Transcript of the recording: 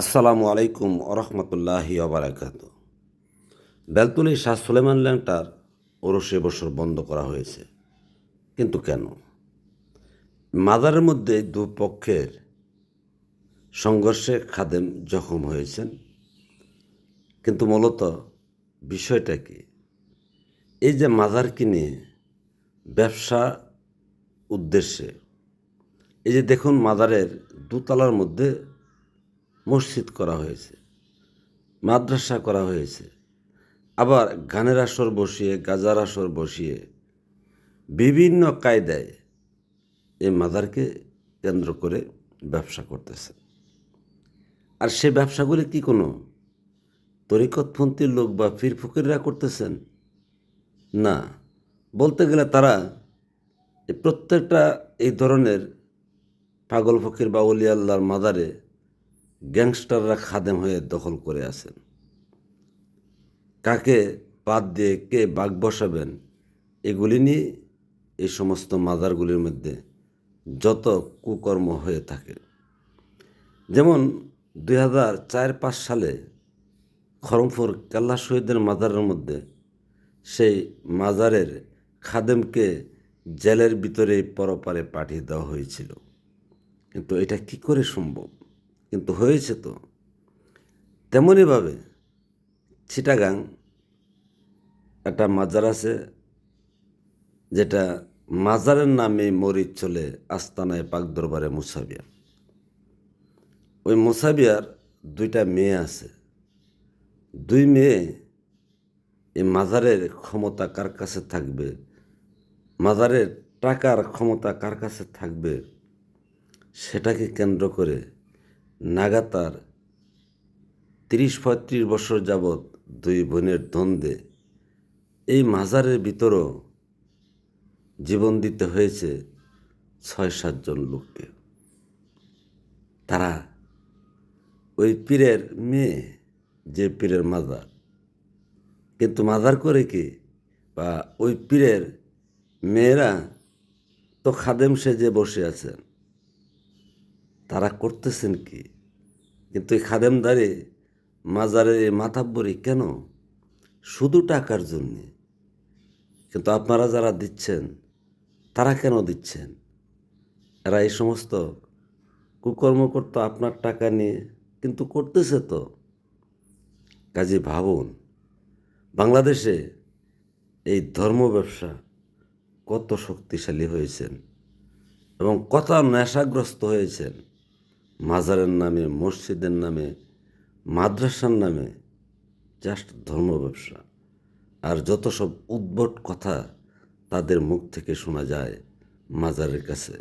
আসসালামু আলাইকুম ওরহমতুল্লাহি ওবারাকাত। বেলতলী শাহ সুলেমান ল্যাংটার ওরসে বছর বন্ধ করা হয়েছে, কিন্তু কেন? মাজারের মধ্যে দুপক্ষের সংঘর্ষে খাদেম জখম হয়েছেন, কিন্তু মূলত বিষয়টা কি? এই যে মাজার কিনে ব্যবসা উদ্দেশ্যে, এই যে দেখুন মাজারের দোতলার মধ্যে মসজিদ করা হয়েছে, মাদ্রাসা করা হয়েছে, আবার গানের আসর বসিয়ে গাজার আসর বসিয়ে বিভিন্ন কায়দায় এই মাজারকে কেন্দ্র করে ব্যবসা করতেছে। আর সে ব্যবসাগুলি কি কোনো তরিকতপন্থী লোক বা পীর ফকিররা করতেছেন? না, বলতে গেলে তারা এই প্রত্যেকটা এই ধরনের পাগল ফকির বা অলি আল্লাহর মাজারে গ্যাংস্টাররা খাদেম হয়ে দখল করে আছেন। কাকে বাদ দিয়ে কে বাঘ বসাবেন, এগুলি নিয়ে এই সমস্ত মাজারগুলির মধ্যে যত কুকর্ম হয়ে থাকে। যেমন 2004-05 সালে খড়মপুর কেল্লা শহীদের মাজারের মধ্যে সেই মাজারের খাদেমকে জেলের ভিতরে পরপারে পাঠিয়ে দেওয়া হয়েছিল। কিন্তু এটা কি করে সম্ভব? কিন্তু হয়েছে তো। তেমনইভাবে চিটাগাং একটা মাজার আছে, যেটা মাজারের নামে মরিচ চলে আস্তানায় পাক দরবারে মুসাবিয়া। ওই মুসাবিয়ার 2টা মেয়ে আছে। 2 মেয়ে এই মাজারের ক্ষমতা কার কাছে থাকবে, মাজারের টাকার ক্ষমতা কার কাছে থাকবে, সেটাকে কেন্দ্র করে নাগাতার 30-35 বছর যাবৎ 2 বোনের দ্বন্দ্বে এই মাজারের ভিতরও জীবন দিতে হয়েছে 6-7 জন লোককে। তারা ওই পীরের মেয়ে, যে পীরের মাজার, কিন্তু মাজার করে কি, বা ওই পীরের মেয়েরা তো খাদেম সেজে বসে আছেন, তারা করতেছেন কি? কিন্তু এই খাদেমদারি মাজারের এই মাথাব্বরি কেন? শুধু টাকার জন্যে। কিন্তু আপনারা যারা দিচ্ছেন, তারা কেন দিচ্ছেন? এরা এই সমস্ত কুকর্ম করতো আপনার টাকা নিয়ে, কিন্তু করতেছে তো। কাজে ভাবুন, বাংলাদেশে এই ধর্ম ব্যবসা কত শক্তিশালী হয়েছেন এবং কত নেশাগ্রস্ত হয়েছেন মাজারের নামে, মসজিদের নামে, মাদ্রাসার নামে, জাস্ট ধর্ম ব্যবসা। আর যত সব উদ্ভট কথা তাদের মুখ থেকে শোনা যায় মাজারের কাছে।